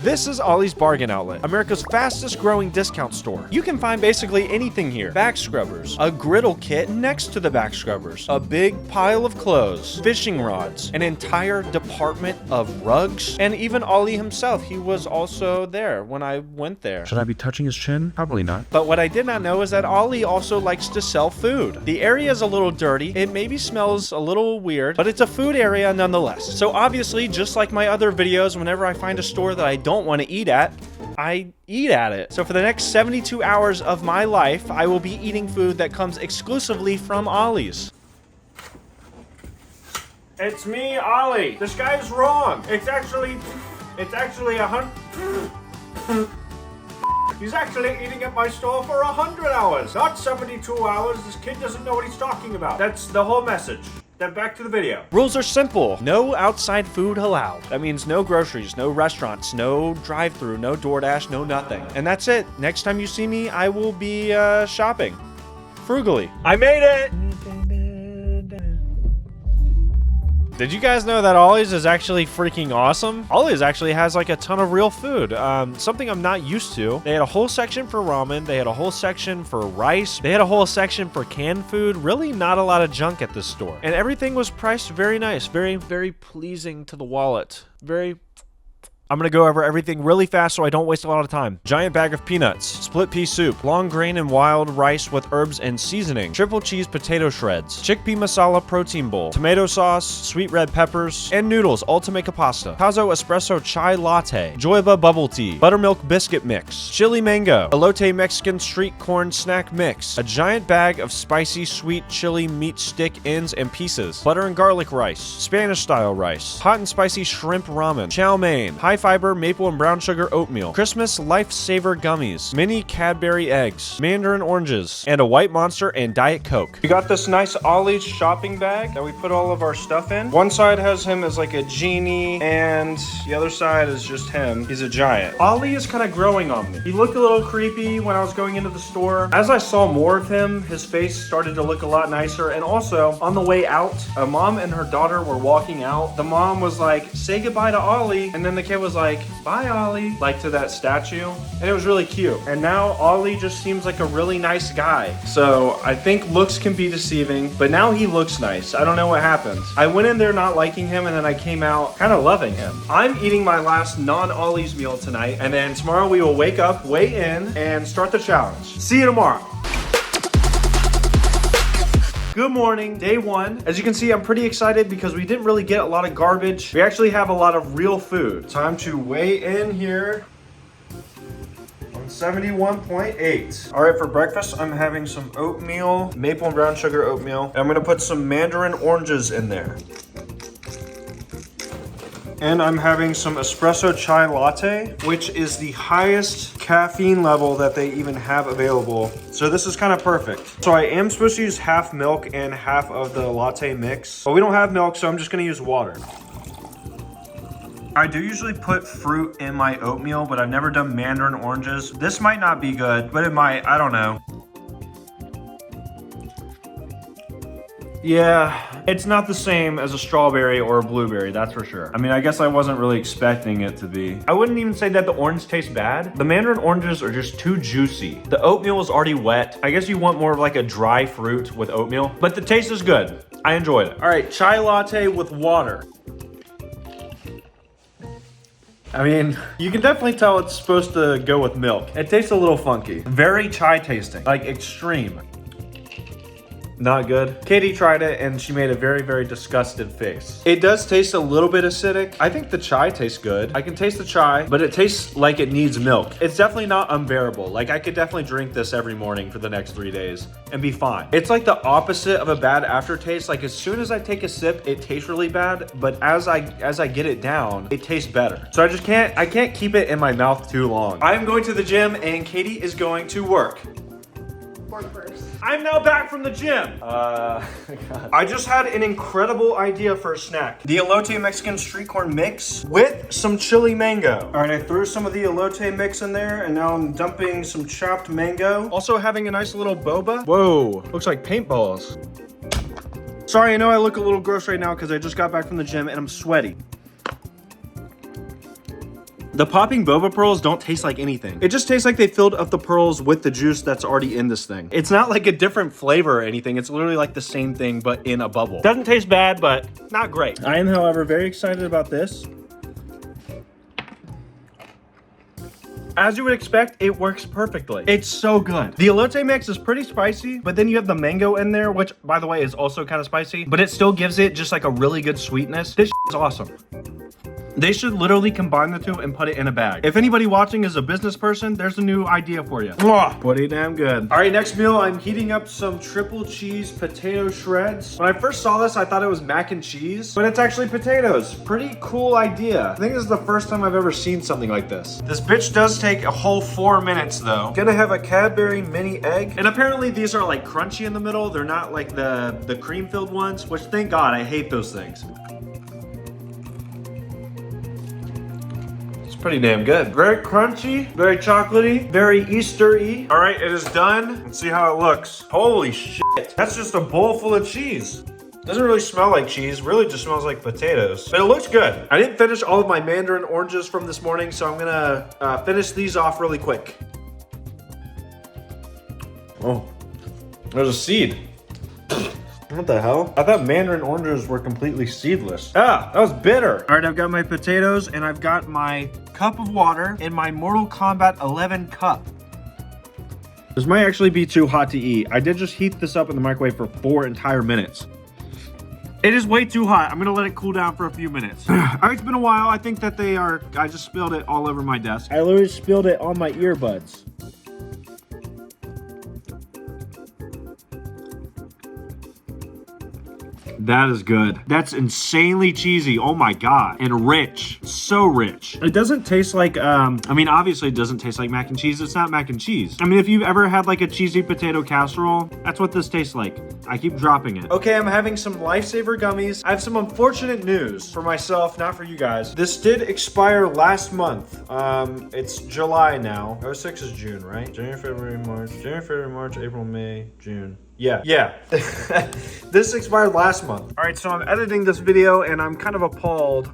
This is Ollie's Bargain Outlet, America's fastest growing discount store. You can find basically anything here. Back scrubbers, a griddle kit next to the back scrubbers, a big pile of clothes, fishing rods, an entire department of rugs, and even Ollie himself. He was also there when I went there. Should I be touching his chin? Probably not. But what I did not know is that Ollie also likes to sell food. The area is a little dirty. It maybe smells a little weird, but it's a food area nonetheless. So obviously, just like my other videos, whenever I find a store that I don't want to eat at, I eat at it. So for the next 72 hours of my life, I will be eating food that comes exclusively from Ollie's. It's me, Ollie. This guy's wrong. It's actually 100. He's actually eating at my store for 100 hours, not 72 hours. This kid doesn't know what he's talking about. That's the whole message. Then back to the video. Rules are simple. No outside food allowed. That means no groceries, no restaurants, no drive-thru, no DoorDash, no nothing. And that's it. Next time you see me, I will be shopping. Frugally. I made it! Did you guys know that Ollie's is actually freaking awesome? Ollie's actually has like a ton of real food. Something I'm not used to. They had a whole section for ramen. They had a whole section for rice. They had a whole section for canned food. Really not a lot of junk at this store. And everything was priced very nice. Very, very pleasing to the wallet. I'm gonna go over everything really fast so I don't waste a lot of time. Giant bag of peanuts, split pea soup, long grain and wild rice with herbs and seasoning, triple cheese potato shreds, chickpea masala protein bowl, tomato sauce, sweet red peppers, and noodles, all to make a pasta. Pazzo espresso chai latte, joyba bubble tea, buttermilk biscuit mix, chili mango, elote Mexican street corn snack mix, a giant bag of spicy sweet chili meat stick ends and pieces, butter and garlic rice, Spanish style rice, hot and spicy shrimp ramen, chow mein, high fiber maple and brown sugar oatmeal, Christmas lifesaver gummies, mini Cadbury eggs, mandarin oranges, and a white Monster and Diet Coke. We got this nice Ollie's shopping bag that we put all of our stuff in. One side has him as like a genie, and the other side is just him. He's a giant. Ollie is kind of growing on me. He looked a little creepy when I was going into the store. As I saw more of him, his face started to look a lot nicer. And also, on the way out, a mom and her daughter were walking out. The mom was like, "Say goodbye to Ollie," and then the kid was like, "Bye, Ollie," like to that statue. And it was really cute. And now Ollie just seems like a really nice guy. So I think looks can be deceiving, but now he looks nice. I don't know what happened. I went in there not liking him, and then I came out kind of loving him. I'm eating my last non-Ollie's meal tonight, and then tomorrow we will wake up, weigh in, and start the challenge. See you tomorrow. Good morning, day one. As you can see, I'm pretty excited because we didn't really get a lot of garbage. We actually have a lot of real food. Time to weigh in here on 71.8. All right, for breakfast, I'm having some oatmeal, maple and brown sugar oatmeal. And I'm gonna put some mandarin oranges in there. And I'm having some espresso chai latte, which is the highest caffeine level that they even have available. So this is kind of perfect. So I am supposed to use half milk and half of the latte mix, but we don't have milk, so I'm just gonna use water. I do usually put fruit in my oatmeal, but I've never done mandarin oranges. This might not be good, but it might, I don't know. Yeah, it's not the same as a strawberry or a blueberry, that's for sure. I mean, I guess I wasn't really expecting it to be. I wouldn't even say that the orange tastes bad. The mandarin oranges are just too juicy. The oatmeal is already wet. I guess you want more of like a dry fruit with oatmeal, but the taste is good. I enjoyed it. All right, chai latte with water. I mean, you can definitely tell it's supposed to go with milk. It tastes a little funky. Very chai tasting, like extreme. Not good. Katie tried it and she made a very, very disgusted face. It does taste a little bit acidic. I think the chai tastes good. I can taste the chai, but it tastes like it needs milk. It's definitely not unbearable. Like I could definitely drink this every morning for the next 3 days and be fine. It's like the opposite of a bad aftertaste. Like as soon as I take a sip, it tastes really bad, but as I get it down, it tastes better. So I can't keep it in my mouth too long. I'm going to the gym and Katie is going to work. Work first. I'm now back from the gym. I just had an incredible idea for a snack. The elote Mexican street corn mix with some chili mango. All right, I threw some of the elote mix in there and now I'm dumping some chopped mango. Also having a nice little boba. Whoa, looks like paintballs. Sorry, I know I look a little gross right now because I just got back from the gym and I'm sweaty. The popping boba pearls don't taste like anything. It just tastes like they filled up the pearls with the juice that's already in this thing. It's not like a different flavor or anything. It's literally like the same thing, but in a bubble. Doesn't taste bad, but not great. I am, however, very excited about this. As you would expect, it works perfectly. It's so good. The elote mix is pretty spicy, but then you have the mango in there, which, by the way, is also kind of spicy, but it still gives it just like a really good sweetness. This is awesome. They should literally combine the two and put it in a bag. If anybody watching is a business person, there's a new idea for you. Pretty damn good. All right, next meal, I'm heating up some triple cheese potato shreds. When I first saw this, I thought it was mac and cheese, but it's actually potatoes. Pretty cool idea. I think this is the first time I've ever seen something like this. This bitch does take a whole 4 minutes though. Gonna have a Cadbury mini egg. And apparently these are like crunchy in the middle. They're not like the cream filled ones, which thank God, I hate those things. Pretty damn good. Very crunchy, very chocolatey, very Easter-y. All right, it is done. Let's see how it looks. Holy shit. That's just a bowl full of cheese. Doesn't really smell like cheese, really just smells like potatoes. But it looks good. I didn't finish all of my mandarin oranges from this morning, so I'm gonna finish these off really quick. Oh, there's a seed. What the hell? I thought mandarin oranges were completely seedless. Ah, that was bitter. All right, I've got my potatoes and I've got my cup of water in my Mortal Kombat 11 cup. This might actually be too hot to eat. I did just heat this up in the microwave for 4 entire minutes. It is way too hot. I'm gonna let it cool down for a few minutes. All right, it's been a while. I think that I just spilled it all over my desk. I literally spilled it on my earbuds. That is good. That's insanely cheesy. Oh my God. And rich. So rich. It doesn't taste like, I mean, obviously it doesn't taste like mac and cheese. It's not mac and cheese. I mean, if you've ever had like a cheesy potato casserole, that's what this tastes like. I keep dropping it. Okay, I'm having some Lifesaver gummies. I have some unfortunate news for myself, not for you guys. This did expire last month. It's July now. 06 is June, right? January, February, March, April, May, June. Yeah. This expired last month. All right, so I'm editing this video and I'm kind of appalled.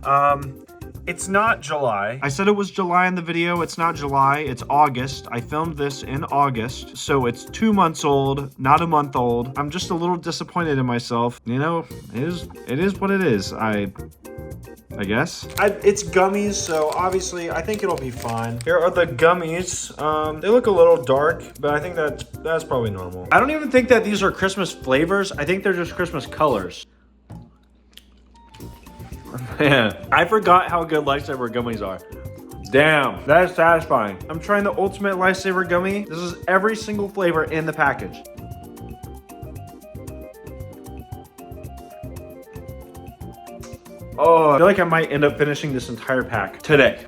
It's not July. I said it was July in the video. It's not July, it's August. I filmed this in August, so it's 2 months old, not a month old. I'm just a little disappointed in myself. You know, it is what it is. I guess. It's gummies, so obviously I think it'll be fine. Here are the gummies. They look a little dark, but I think that's probably normal. I don't even think that these are Christmas flavors. I think they're just Christmas colors. Man, I forgot how good Lifesaver gummies are. Damn, that is satisfying. I'm trying the ultimate Lifesaver gummy. This is every single flavor in the package. Oh, I feel like I might end up finishing this entire pack today.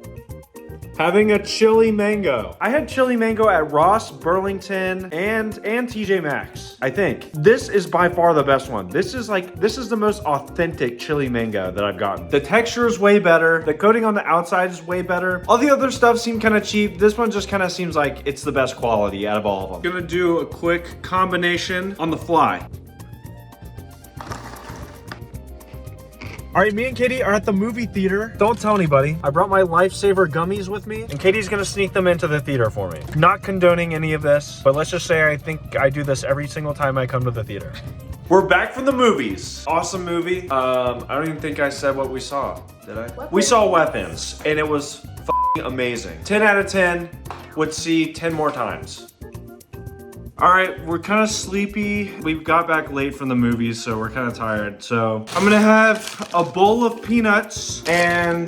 Having a chili mango. I had chili mango at Ross, Burlington, and TJ Maxx, I think. This is by far the best one. This is the most authentic chili mango that I've gotten. The texture is way better. The coating on the outside is way better. All the other stuff seemed kind of cheap. This one just kind of seems like it's the best quality out of all of them. Gonna do a quick combination on the fly. All right, me and Katie are at the movie theater. Don't tell anybody. I brought my Lifesaver gummies with me, and Katie's gonna sneak them into the theater for me. Not condoning any of this, but let's just say I think I do this every single time I come to the theater. We're back from the movies. Awesome movie. I don't even think I said what we saw, did I? Weapons. We saw Weapons, and it was f***ing amazing. 10 out of 10, would see 10 more times. All right, we're kind of sleepy. We got back late from the movies, so we're kind of tired. So I'm gonna have a bowl of peanuts, and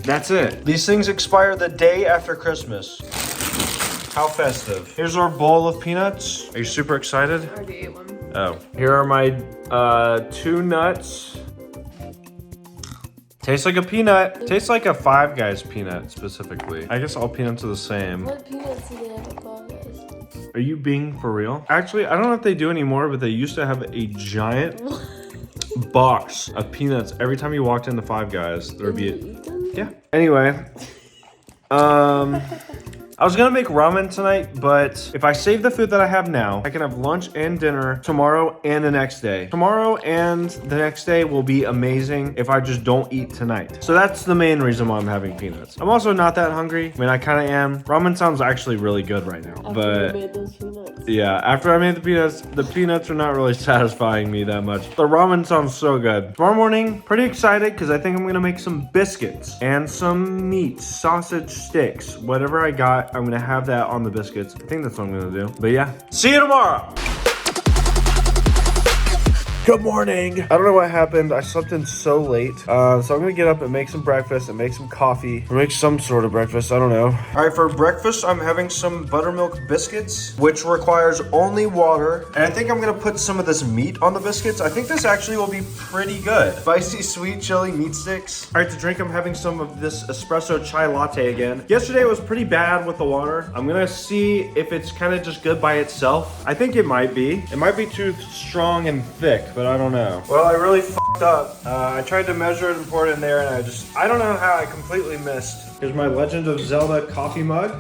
that's it. These things expire the day after Christmas. How festive. Here's our bowl of peanuts. Are you super excited? I already ate one. Oh. Here are my 2 nuts. Tastes like a peanut. Tastes like a Five Guys peanut, specifically. I guess all peanuts are the same. What peanuts do they have at Five Guys? Are you being for real? Actually, I don't know if they do anymore, but they used to have a giant box of peanuts every time you walked into Five Guys. There would be Did you eat them? yeah. Anyway, I was gonna make ramen tonight, but if I save the food that I have now, I can have lunch and dinner tomorrow and the next day. Tomorrow and the next day will be amazing if I just don't eat tonight. So that's the main reason why I'm having peanuts. I'm also not that hungry. I mean, I kind of am. Ramen sounds actually really good right now, After but you made those peanuts. yeah, after I made the peanuts are not really satisfying me that much. The ramen sounds so good. Tomorrow morning, pretty excited because I think I'm gonna make some biscuits and some meat, sausage sticks. Whatever I got, I'm gonna have that on the biscuits. I think that's what I'm gonna do. But yeah, see you tomorrow. Good morning. I don't know what happened. I slept in so late. So I'm gonna get up and make some breakfast and make some coffee or make some sort of breakfast. I don't know. All right, for breakfast, I'm having some buttermilk biscuits, which requires only water. And I think I'm gonna put some of this meat on the biscuits. I think this actually will be pretty good. Spicy sweet chili meat sticks. All right, to drink, I'm having some of this espresso chai latte again. Yesterday it was pretty bad with the water. I'm gonna see if it's kind of just good by itself. I think it might be. It might be too strong and thick, but I don't know. Well, I really fucked up. I tried to measure it and pour it in there, and I don't know how I completely missed. Here's my Legend of Zelda coffee mug.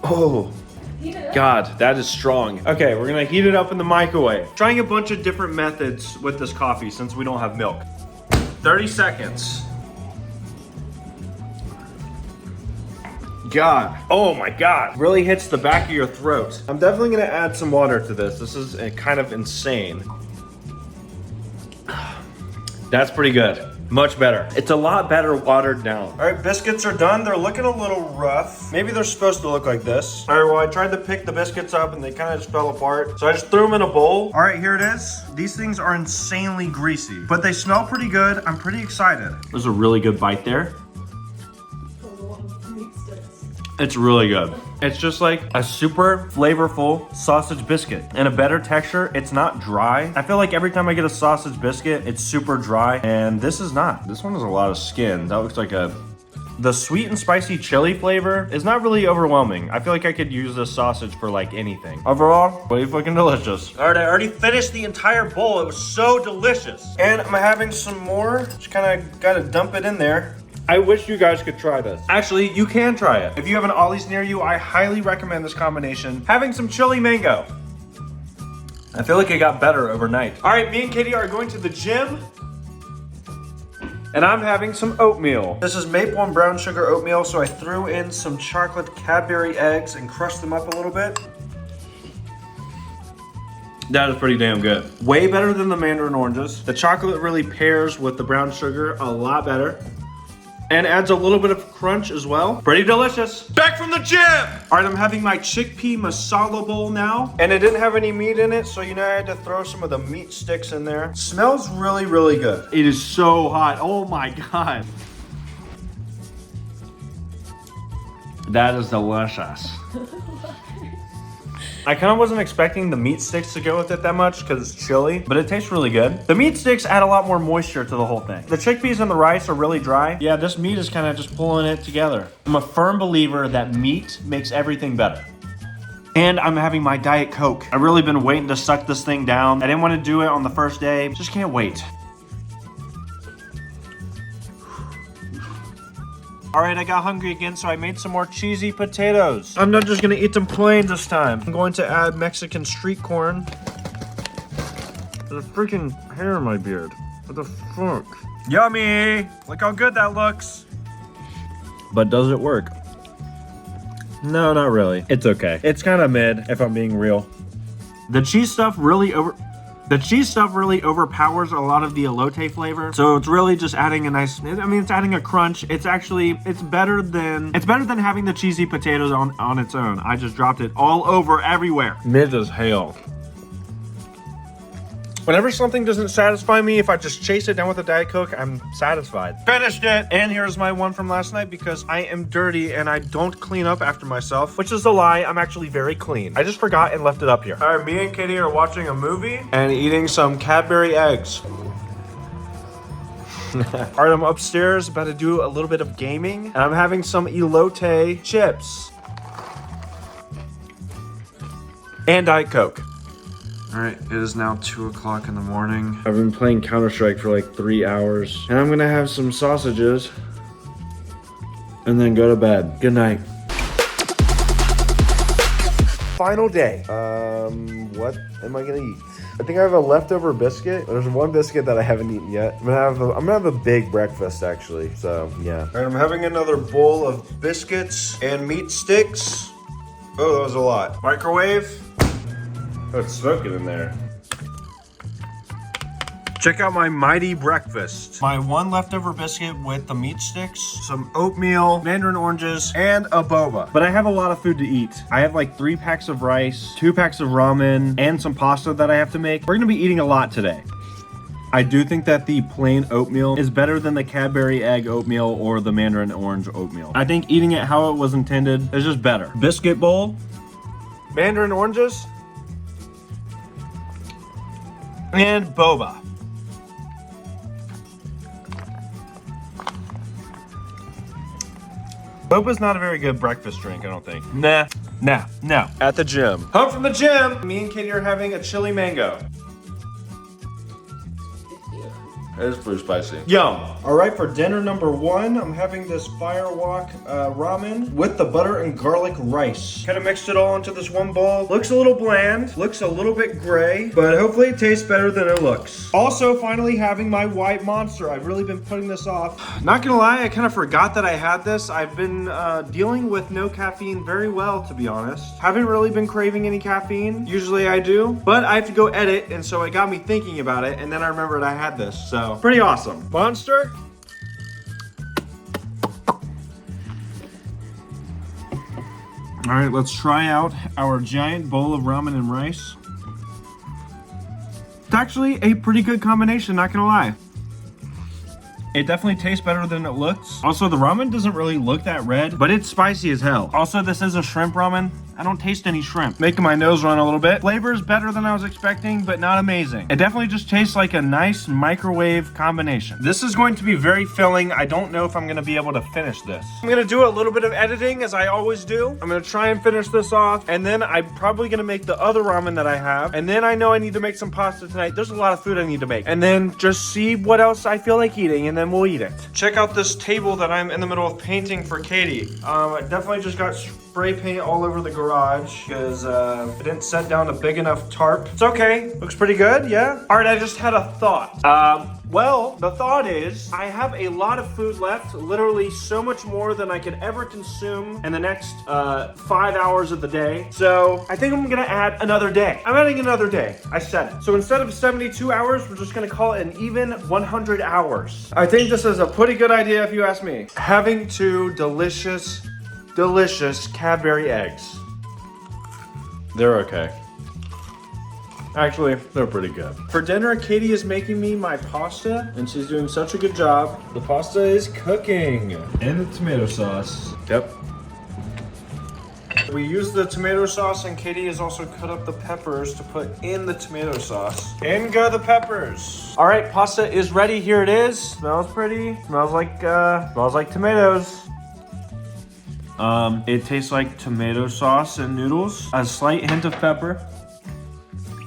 Oh, God, that is strong. Okay, we're gonna heat it up in the microwave. Trying a bunch of different methods with this coffee since we don't have milk. 30 seconds. God. Oh my God. Really hits the back of your throat. I'm definitely gonna add some water to this. This is kind of insane. That's pretty good. Much better. It's a lot better watered down. All right, biscuits are done. They're looking a little rough. Maybe they're supposed to look like this. All right, well, I tried to pick the biscuits up and they kind of just fell apart. So I just threw them in a bowl. All right, here it is. These things are insanely greasy, but they smell pretty good. I'm pretty excited. There's a really good bite there. It's really good. It's just like a super flavorful sausage biscuit and a better texture. It's not dry. I feel like every time I get a sausage biscuit, it's super dry, and this is not. This one has a lot of skin. That looks like the sweet and spicy chili flavor is not really overwhelming. I feel like I could use this sausage for like anything. Overall, pretty fucking delicious. All right, I already finished the entire bowl. It was so delicious. And I'm having some more. Just kind of gotta dump it in there. I wish you guys could try this. Actually, you can try it. If you have an Ollie's near you, I highly recommend this combination. Having some chili mango. I feel like it got better overnight. All right, me and Katie are going to the gym. And I'm having some oatmeal. This is maple and brown sugar oatmeal, so I threw in some chocolate Cadbury eggs and crushed them up a little bit. That is pretty damn good. Way better than the mandarin oranges. The chocolate really pairs with the brown sugar a lot better. And adds a little bit of crunch as well. Pretty delicious. Back from the gym! All right, I'm having my chickpea masala bowl now. And it didn't have any meat in it, so I had to throw some of the meat sticks in there. Smells really, really good. It is so hot. Oh my God. That is delicious. I kind of wasn't expecting the meat sticks to go with it that much because it's chili, but it tastes really good. The meat sticks add a lot more moisture to the whole thing. The chickpeas and the rice are really dry. Yeah, this meat is kind of just pulling it together. I'm a firm believer that meat makes everything better. And I'm having my Diet Coke. I've really been waiting to suck this thing down. I didn't want to do it on the first day. Just can't wait. All right, I got hungry again, so I made some more cheesy potatoes. I'm not just gonna eat them plain this time. I'm going to add Mexican street corn. There's a freaking hair in my beard. What the fuck? Yummy! Look how good that looks. But does it work? No, not really. It's okay. It's kind of mid, if I'm being real. The cheese stuff really overpowers a lot of the elote flavor. So it's really just adding a nice, it's adding a crunch. It's better than having the cheesy potatoes on its own. I just dropped it all over everywhere. Mid as hell. Whenever something doesn't satisfy me, if I just chase it down with a Diet Coke, I'm satisfied. Finished it! And here's my one from last night because I am dirty and I don't clean up after myself, which is a lie. I'm actually very clean. I just forgot and left it up here. All right, me and Katie are watching a movie and eating some Cadbury eggs. All right, I'm upstairs about to do a little bit of gaming and I'm having some elote chips. And Diet Coke. All right, it is now 2 o'clock in the morning. I've been playing Counter-Strike for like 3 hours. And I'm gonna have some sausages. and then go to bed. Good night. Final day. What am I gonna eat? I think I have a leftover biscuit. There's one biscuit that I haven't eaten yet. I'm gonna have a big breakfast actually. So yeah. All right, I'm having another bowl of biscuits and meat sticks. Oh, that was a lot. Microwave. Oh, it's smoking in there. Check out my mighty breakfast. My one leftover biscuit with the meat sticks, some oatmeal, mandarin oranges, and a boba. But I have a lot of food to eat. I have like 3 packs of rice, 2 packs of ramen, and some pasta that I have to make. We're gonna be eating a lot today. I do think that the plain oatmeal is better than the Cadbury egg oatmeal or the mandarin orange oatmeal. I think eating it how it was intended is just better. Biscuit bowl, mandarin oranges, and boba. Boba's not a very good breakfast drink, I don't think. Nah. At the gym. Home from the gym! Me and Katie are having a chili mango. It is pretty spicy. Yum. All right, for dinner number 1, I'm having this firewalk ramen with the butter and garlic rice. Kind of mixed it all into this one bowl. Looks a little bland, looks a little bit gray, but hopefully it tastes better than it looks. Also, finally having my white monster. I've really been putting this off. Not gonna lie, I kind of forgot that I had this. I've been dealing with no caffeine very well, to be honest. Haven't really been craving any caffeine. Usually I do, but I have to go edit, and so it got me thinking about it, and then I remembered I had this, so pretty awesome. Monster. All right, let's try out our giant bowl of ramen and rice. It's actually a pretty good combination, not gonna lie. It definitely tastes better than it looks. Also, the ramen doesn't really look that red, but it's spicy as hell. Also, this is a shrimp ramen. I don't taste any shrimp. Making my nose run a little bit. Flavor is better than I was expecting, but not amazing. It definitely just tastes like a nice microwave combination. This is going to be very filling. I don't know if I'm gonna be able to finish this. I'm gonna do a little bit of editing, as I always do. I'm gonna try and finish this off, and then I'm probably gonna make the other ramen that I have, and then I know I need to make some pasta tonight. There's a lot of food I need to make. And then just see what else I feel like eating, and then we'll eat it. Check out this table that I'm in the middle of painting for Katie. I definitely just got spray paint all over the garage because I didn't set down a big enough tarp. It's okay. Looks pretty good, yeah? All right, I just had a thought. Well, the thought is I have a lot of food left, literally so much more than I could ever consume in the next 5 hours of the day. So I think I'm gonna add another day. I'm adding another day. I said it. So instead of 72 hours, we're just gonna call it an even 100 hours. I think this is a pretty good idea if you ask me. Having 2 delicious Cadbury eggs. They're okay. Actually, they're pretty good. For dinner, Katie is making me my pasta, and she's doing such a good job. The pasta is cooking. And the tomato sauce. Yep. We use the tomato sauce, and Katie has also cut up the peppers to put in the tomato sauce. In go the peppers. All right, pasta is ready. Here it is. Smells pretty. Smells like tomatoes. It tastes like tomato sauce and noodles. A slight hint of pepper.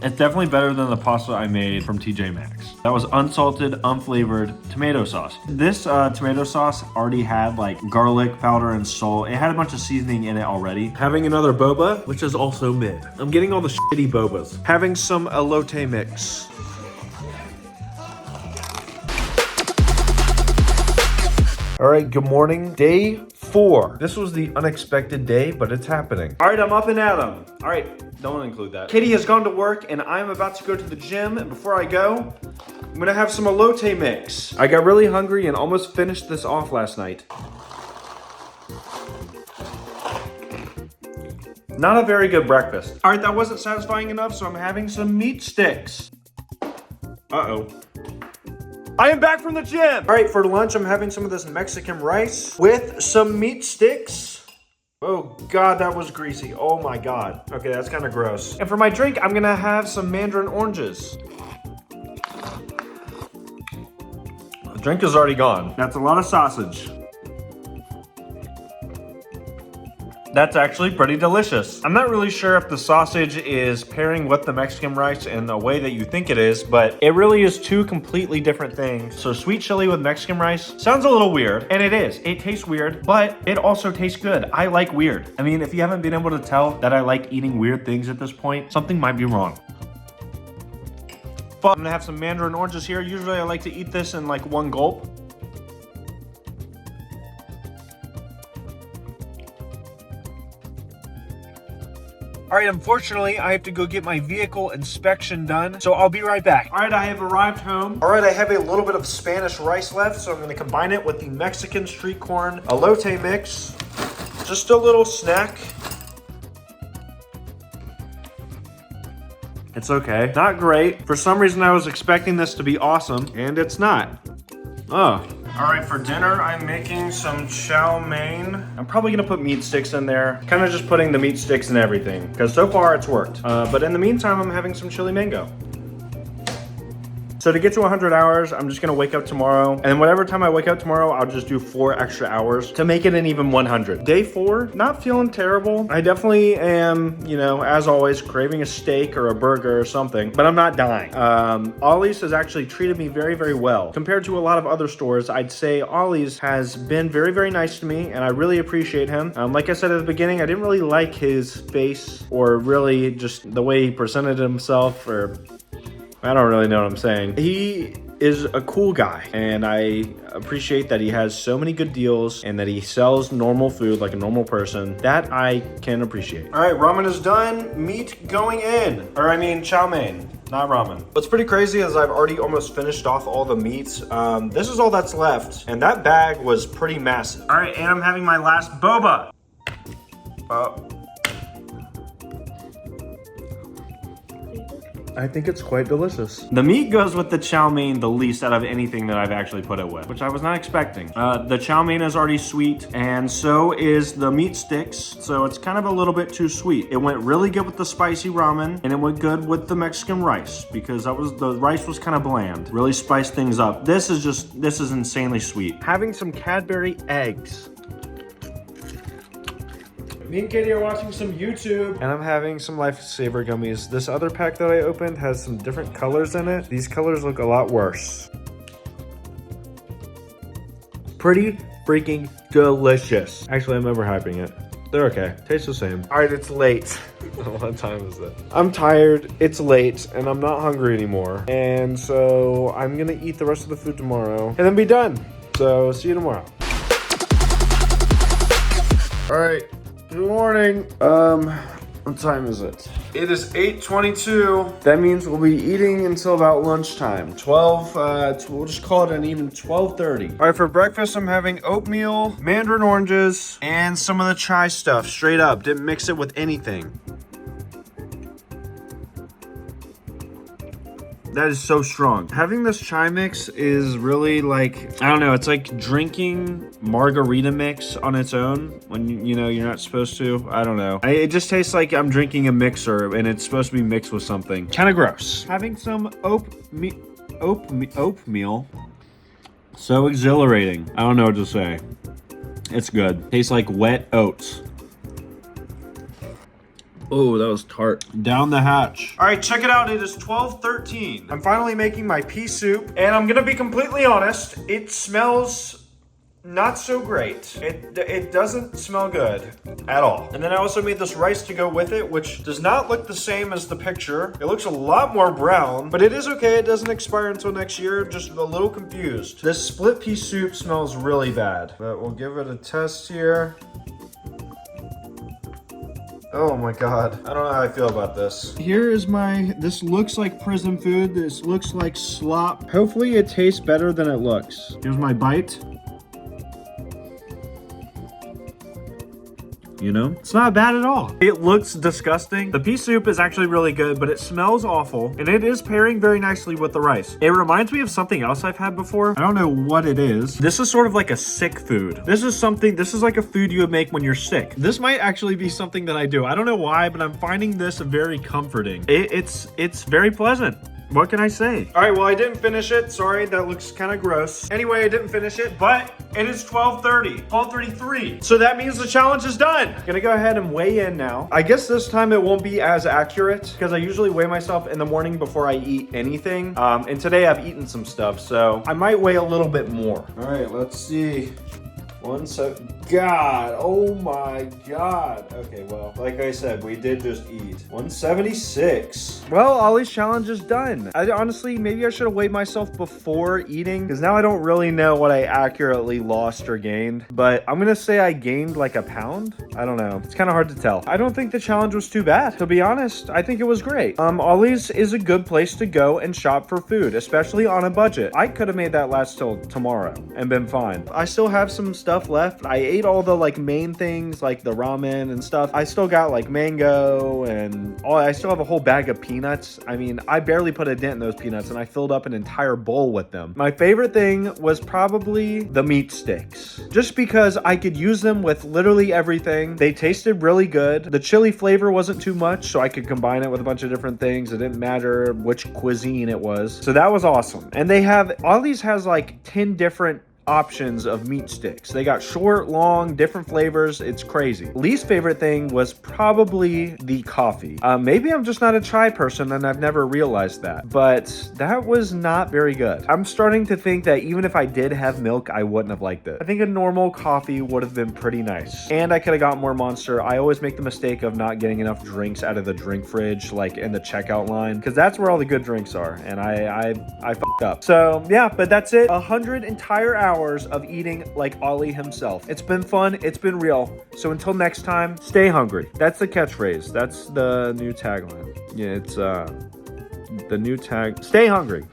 It's definitely better than the pasta I made from TJ Maxx. That was unsalted, unflavored tomato sauce. This tomato sauce already had like garlic powder and salt. It had a bunch of seasoning in it already. Having another boba, which is also mid. I'm getting all the shitty bobas. Having some elote mix. All right, good morning. Day 4. This was the unexpected day, but it's happening. All right, I'm up and at 'em. All right, don't include that. Katie has gone to work, and I'm about to go to the gym. And before I go, I'm gonna have some elote mix. I got really hungry and almost finished this off last night. Not a very good breakfast. All right, that wasn't satisfying enough, so I'm having some meat sticks. Uh-oh. I am back from the gym. All right, for lunch, I'm having some of this Mexican rice with some meat sticks. Oh God, that was greasy. Oh my God. Okay, that's kind of gross. And for my drink, I'm gonna have some mandarin oranges. The drink is already gone. That's a lot of sausage. That's actually pretty delicious. I'm not really sure if the sausage is pairing with the Mexican rice in the way that you think it is, but it really is two completely different things. So sweet chili with Mexican rice sounds a little weird, and it is. It tastes weird, but it also tastes good. I like weird. I mean, if you haven't been able to tell that I like eating weird things at this point, something might be wrong. But I'm gonna have some mandarin oranges here. Usually I like to eat this in like one gulp. All right, unfortunately, I have to go get my vehicle inspection done, so I'll be right back. All right, I have arrived home. All right, I have a little bit of Spanish rice left, so I'm gonna combine it with the Mexican street corn elote mix. Just a little snack. It's okay. Not great. For some reason, I was expecting this to be awesome, and it's not. Oh. All right, for dinner, I'm making some chow mein. I'm probably gonna put meat sticks in there. Kind of just putting the meat sticks in everything, because so far it's worked. But in the meantime, I'm having some chili mango. So to get to 100 hours, I'm just gonna wake up tomorrow, and then whatever time I wake up tomorrow, I'll just do 4 extra hours to make it an even 100. Day 4, not feeling terrible. I definitely am, you know, as always, craving a steak or a burger or something, but I'm not dying. Ollie's has actually treated me very, very well. Compared to a lot of other stores, I'd say Ollie's has been very, very nice to me, and I really appreciate him. Like I said at the beginning, I didn't really like his face or really just the way he presented himself, or I don't really know what I'm saying. He is a cool guy, and I appreciate that he has so many good deals and that he sells normal food like a normal person. That I can appreciate. All right, ramen is done. Meat going in. Or I mean chow mein, not ramen. What's pretty crazy is I've already almost finished off all the meats. This is all that's left, and that bag was pretty massive. All right, and I'm having my last boba. I think it's quite delicious. The meat goes with the chow mein the least out of anything that I've actually put it with, which I was not expecting. The chow mein is already sweet, and so is the meat sticks, so it's kind of a little bit too sweet. It went really good with the spicy ramen, and it went good with the Mexican rice, because the rice was kind of bland. Really spiced things up. This is insanely sweet. Having some Cadbury eggs. Me and Katie are watching some YouTube, and I'm having some Lifesaver gummies. This other pack that I opened has some different colors in it. These colors look a lot worse. Pretty freaking delicious. Actually, I'm overhyping it. They're okay. Tastes the same. All right, it's late. What time is it? I'm tired, it's late, and I'm not hungry anymore. And so I'm gonna eat the rest of the food tomorrow and then be done. So see you tomorrow. All right. Good morning. What time is it? It is 8:22. That means we'll be eating until about lunchtime. 12, we'll just call it an even 12:30. All right, for breakfast, I'm having oatmeal, mandarin oranges, and some of the chai stuff straight up. Didn't mix it with anything. That is so strong. Having this chai mix is really like, I don't know, it's like drinking margarita mix on its own when, you know, you're not supposed to. I don't know. It just tastes like I'm drinking a mixer and it's supposed to be mixed with something. Kind of gross. Having some oatmeal. So exhilarating. I don't know what to say. It's good. Tastes like wet oats. Oh, that was tart. Down the hatch. All right, check it out. It is 12:13. I'm finally making my pea soup, and I'm gonna be completely honest. It smells not so great. It doesn't smell good at all. And then I also made this rice to go with it, which does not look the same as the picture. It looks a lot more brown, but it is okay. It doesn't expire until next year. Just a little confused. This split pea soup smells really bad, but we'll give it a test here. Oh my god. I don't know how I feel about this. Here is this looks like prison food. This looks like slop. Hopefully it tastes better than it looks. Here's my bite. You know, it's not bad at all. It looks disgusting. The pea soup is actually really good, but it smells awful, and it is pairing very nicely with the rice. It reminds me of something else I've had before. I don't know what it is. This is sort of like a sick food. This is like a food you would make when you're sick. This might actually be something that I do. I don't know why, but I'm finding this very comforting. It's very pleasant. What can I say? All right, well, I didn't finish it. Sorry, that looks kind of gross. Anyway, I didn't finish it, but it is 12:30, 12:33. So that means the challenge is done. Gonna go ahead and weigh in now. I guess this time it won't be as accurate because I usually weigh myself in the morning before I eat anything. And today I've eaten some stuff, so I might weigh a little bit more. All right, let's see. God, oh my God. Okay, well, like I said, we did just eat. 176. Well, Ollie's challenge is done. Honestly, maybe I should have weighed myself before eating because now I don't really know what I accurately lost or gained. But I'm gonna say I gained like a pound. I don't know. It's kind of hard to tell. I don't think the challenge was too bad, to be honest. I think it was great. Ollie's is a good place to go and shop for food, especially on a budget. I could have made that last till tomorrow and been fine. I still have some stuff left. I ate all the like main things like the ramen and stuff. I still got like mango and I still have a whole bag of peanuts. I mean, I barely put a dent in those peanuts and I filled up an entire bowl with them. My favorite thing was probably the meat sticks, just because I could use them with literally everything. They tasted really good. The chili flavor wasn't too much, so I could combine it with a bunch of different things. It didn't matter which cuisine it was. So that was awesome. And Ollie's has like 10 different options of meat sticks. They got short, long, different flavors. It's crazy. Least favorite thing was probably the coffee. Maybe I'm just not a chai person and I've never realized that, but that was not very good. I'm starting to think that even if I did have milk, I wouldn't have liked it. I think a normal coffee would have been pretty nice. And I could have got more Monster. I always make the mistake of not getting enough drinks out of the drink fridge, like in the checkout line, because that's where all the good drinks are. And I fucked up. So yeah, but that's it. 100 entire hours of eating like Ollie himself. It's been fun. It's been real. So until next time, stay hungry. That's the catchphrase. That's the new tagline. Yeah, it's the new tag. Stay hungry.